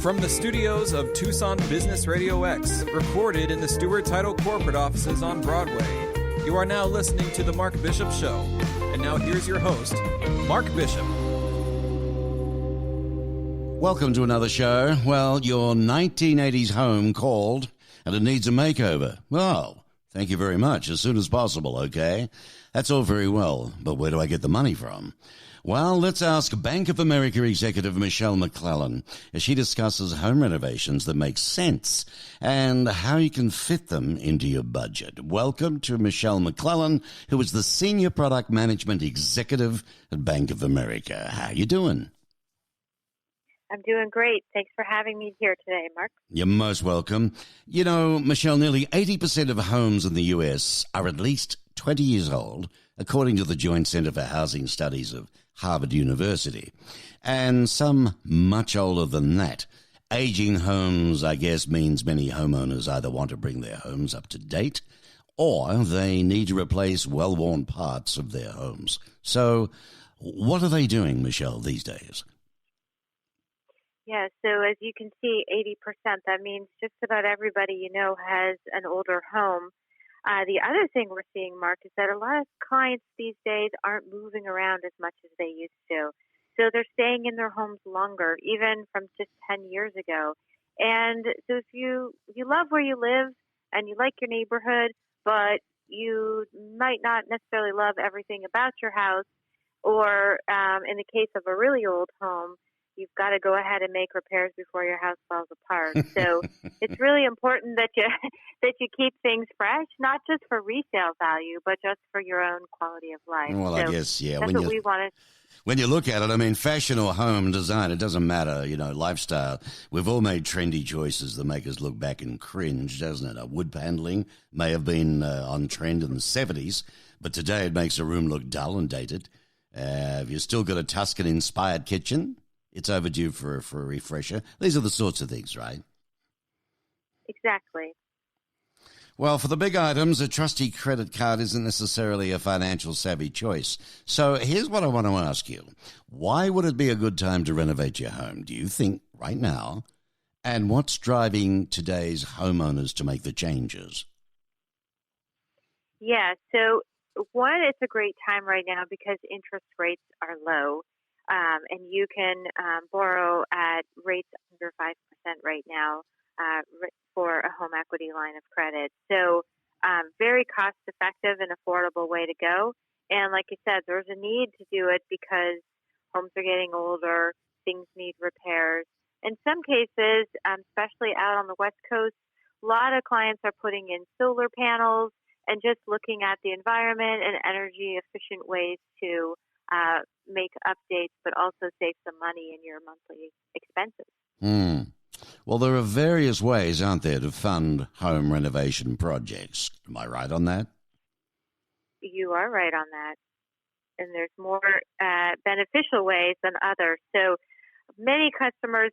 From the studios of Tucson Business Radio X, recorded in the Stewart Title corporate offices on Broadway, you are now listening to The Mark Bishop Show. And now here's your host, Mark Bishop. Welcome to another show. Well, your 1980s home called and it needs a makeover. Well, thank you very much. As soon as possible, okay? That's all very well, but where do I get the money from? Well, let's ask Bank of America executive Michelle McLellan as she discusses home renovations that make sense and how you can fit them into your budget. Welcome to Michelle McLellan, who is the Senior Product Management Executive at Bank of America. How you doing? I'm doing great. Thanks for having me here today, Mark. You're most welcome. You know, Michelle, nearly 80% of homes in the U.S. are at least 20 years old, according to the Joint Center for Housing Studies of Harvard University, and some much older than that. Aging homes, I guess, means many homeowners either want to bring their homes up to date or they need to replace well-worn parts of their homes. So what are they doing, Michelle, these days? Yeah, so as you can see, 80%, that means just about everybody you know has an older home. The other thing we're seeing, Mark, is that a lot of clients these days aren't moving around as much as they used to. So they're staying in their homes longer, even from just 10 years ago. And so if you love where you live and you like your neighborhood, but you might not necessarily love everything about your house, or in the case of a really old home, you've got to go ahead and make repairs before your house falls apart. So it's really important that you keep things fresh, not just for resale value, but just for your own quality of life. Well, so I guess, yeah. That's what we wanted. When you look at it, I mean, fashion or home design, it doesn't matter, lifestyle. We've all made trendy choices that make us look back and cringe, doesn't it? Wood paneling may have been on trend in the 70s, but today it makes a room look dull and dated. If you've still got a Tuscan-inspired kitchen, it's overdue for a refresher. These are the sorts of things, right? Exactly. Well, for the big items, a trusty credit card isn't necessarily a financial savvy choice. So here's what I want to ask you. Why would it be a good time to renovate your home, do you think, right now? And what's driving today's homeowners to make the changes? Yeah, so one, it's a great time right now because interest rates are low. And you can borrow at rates under 5% right now for a home equity line of credit. So very cost-effective and affordable way to go. And like you said, there's a need to do it because homes are getting older, things need repairs. In some cases, especially out on the West Coast, a lot of clients are putting in solar panels and just looking at the environment and energy-efficient ways to make updates, but also save some money in your monthly expenses. Well, there are various ways, aren't there, to fund home renovation projects. Am I right on that? You are right on that. And there's more beneficial ways than others. So many customers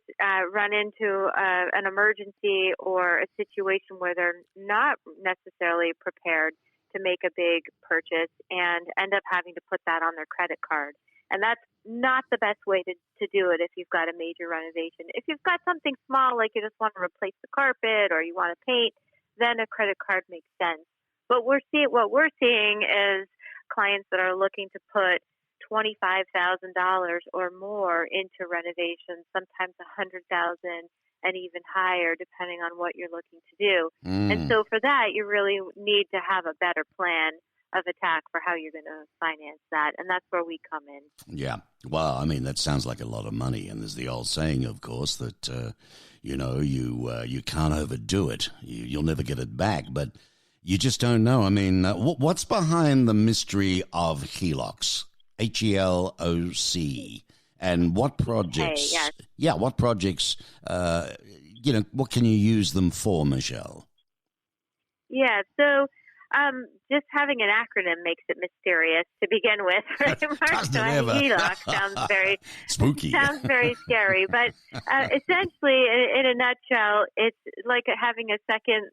run into an emergency or a situation where they're not necessarily prepared to make a big purchase and end up having to put that on their credit card. And that's not the best way to do it if you've got a major renovation. If you've got something small, like you just want to replace the carpet or you want to paint, then a credit card makes sense. But what we're seeing is clients that are looking to put $25,000 or more into renovations, sometimes $100,000 and even higher, depending on what you're looking to do. And so for that, you really need to have a better plan of attack for how you're going to finance that. And that's where we come in. Yeah. Well, I mean, that sounds like a lot of money. And there's the old saying, of course, that, you can't overdo it. You'll never get it back. But you just don't know. I mean, what's behind the mystery of HELOCs? HELOC. And what projects? Yes. Yeah, what projects? What can you use them for, Michelle? Yeah, so just having an acronym makes it mysterious to begin with. Right, Mark? So HELOC sounds very spooky. Sounds very scary, but essentially, in a nutshell, it's like having a second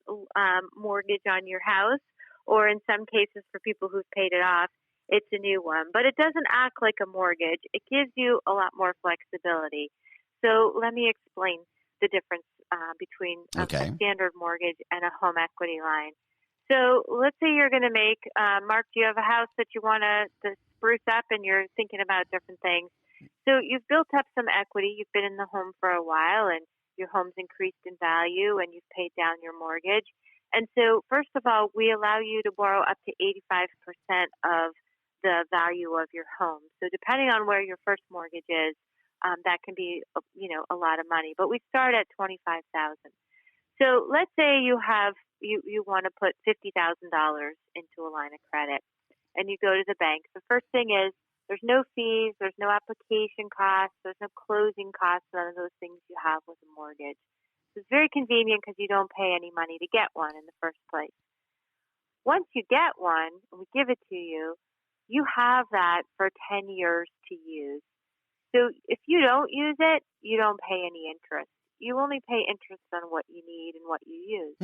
mortgage on your house, or in some cases, for people who've paid it off, it's a new one. But it doesn't act like a mortgage. It gives you a lot more flexibility. So let me explain. the difference between a standard mortgage and a home equity line. So let's say you're going to make, Mark, do you have a house that you want to spruce up and you're thinking about different things? So you've built up some equity. You've been in the home for a while and your home's increased in value and you've paid down your mortgage. And so first of all, we allow you to borrow up to 85% of the value of your home. So depending on where your first mortgage is, that can be, a lot of money. But we start at $25,000. So let's say you want to put $50,000 into a line of credit, and you go to the bank. The first thing is there's no fees, there's no application costs, there's no closing costs, none of those things you have with a mortgage. So it's very convenient because you don't pay any money to get one in the first place. Once you get one, and we give it to you, you have that for 10 years to use. So if you don't use it, you don't pay any interest. You only pay interest on what you need and what you use.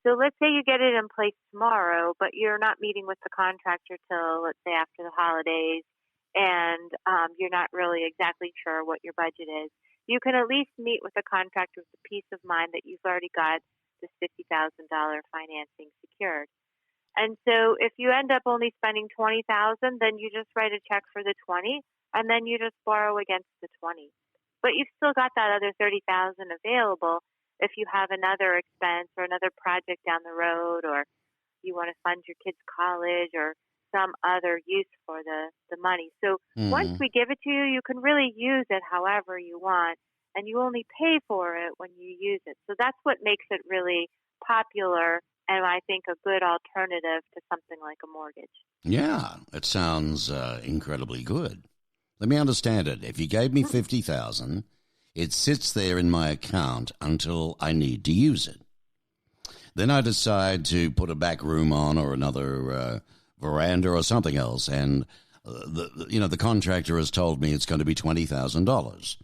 So let's say you get it in place tomorrow, but you're not meeting with the contractor till, let's say, after the holidays, and you're not really exactly sure what your budget is. You can at least meet with the contractor with the peace of mind that you've already got this $50,000 financing secured. And so if you end up only spending $20,000, then you just write a check for the 20, and then you just borrow against the 20. But you've still got that other $30,000 available if you have another expense or another project down the road, or you want to fund your kids' college or some other use for the money. So once we give it to you, you can really use it however you want, and you only pay for it when you use it. So that's what makes it really popular, and I think a good alternative to something like a mortgage. Yeah, it sounds incredibly good. Let me understand it. If you gave me $50,000, it sits there in my account until I need to use it. Then I decide to put a back room on or another veranda or something else, and the contractor has told me it's going to be $20,000.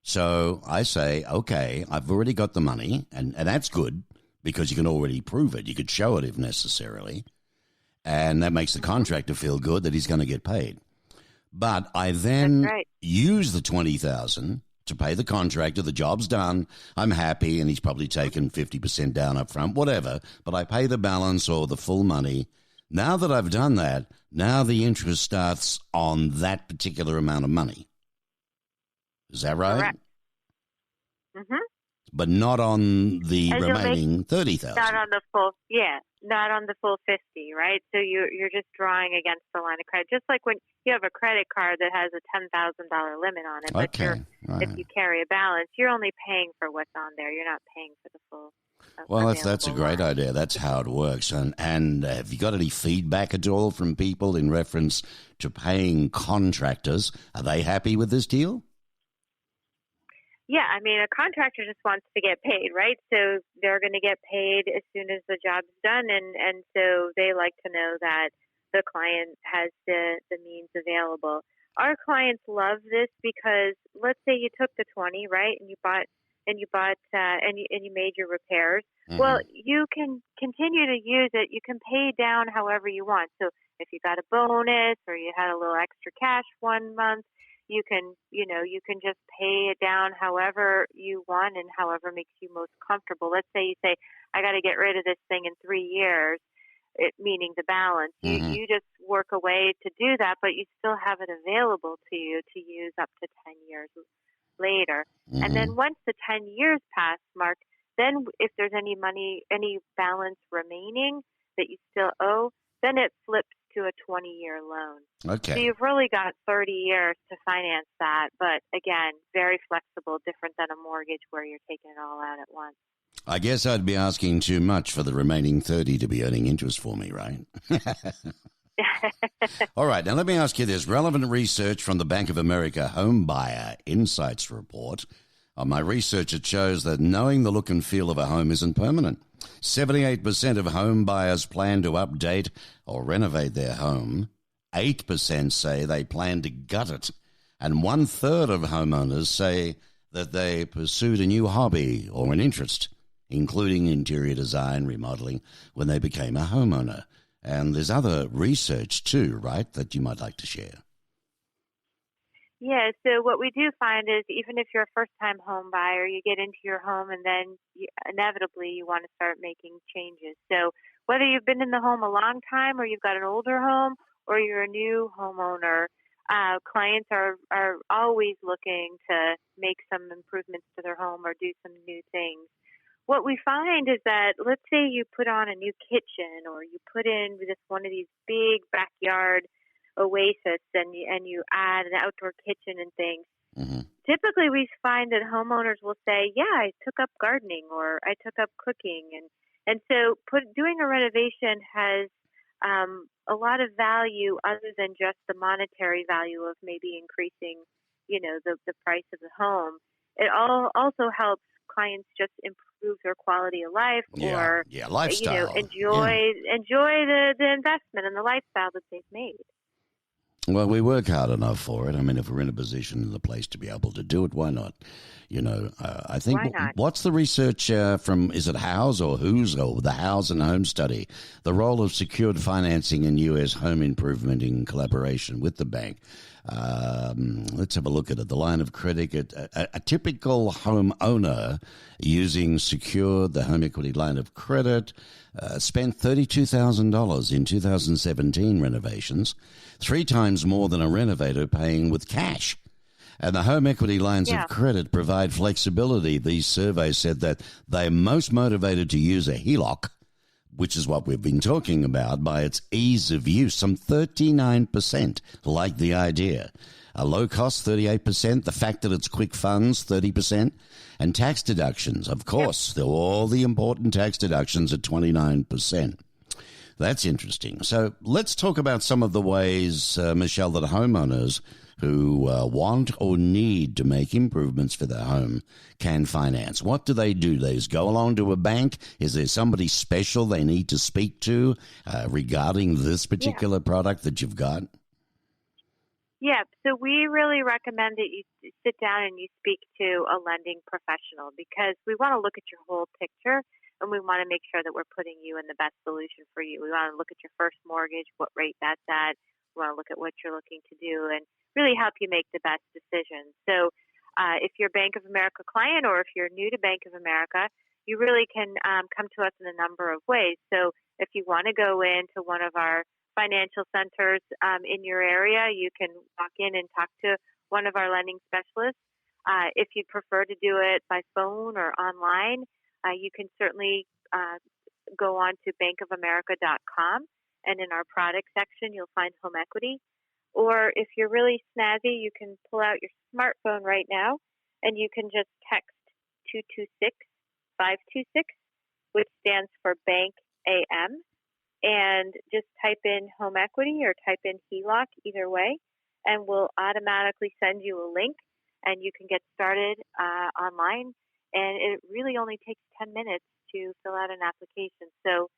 So I say, okay, I've already got the money, and that's good because you can already prove it. You could show it if necessarily, and that makes the contractor feel good that he's going to get paid. But I then use the $20,000 to pay the contractor. The job's done. I'm happy, and he's probably taken 50% down up front, whatever. But I pay the balance or the full money. Now that I've done that, now the interest starts on that particular amount of money. Is that right? Correct. Mm-hmm. But not on the remaining $30,000. Not on the full, not on the full 50, right? So you're just drawing against the line of credit, just like when you have a credit card that has a $10,000 limit on it. But if you carry a balance, you're only paying for what's on there. You're not paying for the full. Well, that's a great idea. That's how it works. And have you got any feedback at all from people in reference to paying contractors? Are they happy with this deal? Yeah, I mean, a contractor just wants to get paid, right? So they're going to get paid as soon as the job's done, and so they like to know that the client has the means available. Our clients love this because let's say you took the 20, right, and you made your repairs. Mm-hmm. Well, you can continue to use it. You can pay down however you want. So if you got a bonus or you had a little extra cash one month, you can just pay it down however you want and however makes you most comfortable. Let's say you say, I got to get rid of this thing in 3 years, meaning the balance. Mm-hmm. You just work a way to do that, but you still have it available to you to use up to 10 years later. Mm-hmm. And then once the 10 years pass, Mark, then if there's any balance remaining that you still owe, then it flips to a 20-year loan. Okay. So you've really got 30 years to finance that, but again, very flexible, different than a mortgage where you're taking it all out at once. I guess I'd be asking too much for the remaining 30 to be earning interest for me, right? All right, now let me ask you this. Relevant research from the Bank of America Home Buyer Insights Report. My research, it shows that knowing the look and feel of a home isn't permanent. 78% of home buyers plan to update or renovate their home. 8% say they plan to gut it. And 1/3 of homeowners say that they pursued a new hobby or an interest, including interior design, remodeling, when they became a homeowner. And there's other research too, right, that you might like to share? Yeah, so what we do find is even if you're a first-time home buyer, you get into your home and then inevitably you want to start making changes. So whether you've been in the home a long time or you've got an older home or you're a new homeowner, clients are always looking to make some improvements to their home or do some new things. What we find is that, let's say you put on a new kitchen or you put in just one of these big backyard oasis and you add an outdoor kitchen and things. Mm-hmm. Typically, we find that homeowners will say, "Yeah, I took up gardening or I took up cooking," and so doing a renovation has a lot of value other than just the monetary value of maybe increasing, the price of the home. It also helps clients just improve their quality of life or lifestyle. Enjoy the investment and the lifestyle that they've made. Well, we work hard enough for it. I mean, if we're in a position in the place to be able to do it, why not? I think, why not? What's the research from, is it House or Who's, or the House and Home Study, the role of secured financing in U.S. home improvement in collaboration with the bank? Let's have a look at it. The line of credit, a typical homeowner using secured, the home equity line of credit, spent $32,000 in 2017 renovations, 3 times more than a renovator paying with cash. And the home equity lines of credit provide flexibility. These surveys said that they're most motivated to use a HELOC, which is what we've been talking about, by its ease of use. Some 39% like the idea. A low cost, 38%. The fact that it's quick funds, 30%. And tax deductions, of course. They're all the important tax deductions at 29%. That's interesting. So let's talk about some of the ways, Michelle, that homeowners who want or need to make improvements for their home can finance. What do? They just go along to a bank? Is there somebody special they need to speak to regarding this particular product that you've got? Yeah, so we really recommend that you sit down and you speak to a lending professional because we want to look at your whole picture and we want to make sure that we're putting you in the best solution for you. We want to look at your first mortgage, what rate that's at. We want to look at what you're looking to do and really help you make the best decision. So if you're a Bank of America client or if you're new to Bank of America, you really can come to us in a number of ways. So if you want to go into one of our financial centers in your area, you can walk in and talk to one of our lending specialists. If you prefer to do it by phone or online, you can certainly go on to bankofamerica.com, and in our product section, you'll find home equity. Or if you're really snazzy, you can pull out your smartphone right now, and you can just text 226-526, which stands for Bank AM, and just type in home equity or type in HELOC, either way, and we'll automatically send you a link, and you can get started online. And it really only takes 10 minutes to fill out an application. So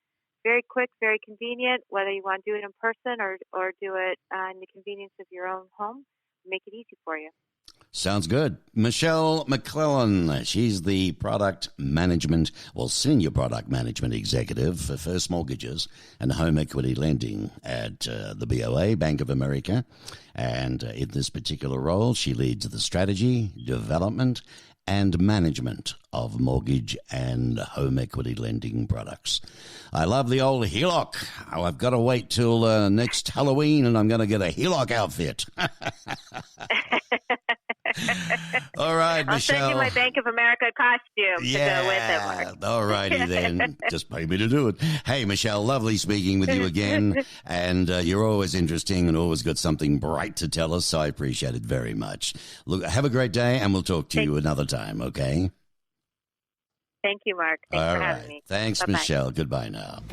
very quick, very convenient, whether you want to do it in person or do it in the convenience of your own home, make it easy for you. Sounds good. Michelle McLellan, she's the senior product management executive for First Mortgages and Home Equity Lending at the BofA, Bank of America. And in this particular role, she leads the strategy, development, and management of mortgage and home equity lending products. I love the old HELOC. Oh, I've got to wait till next Halloween and I'm going to get a HELOC outfit. All right, Michelle. I'll send you my Bank of America costume to go with it, Mark. All righty then. Just pay me to do it. Hey, Michelle, lovely speaking with you again. And you're always interesting and always got something bright to tell us, so I appreciate it very much. Look, have a great day, and we'll talk to you another time, okay? Thank you, Mark. Thanks for having me. Thanks, Bye-bye. Michelle. Goodbye now.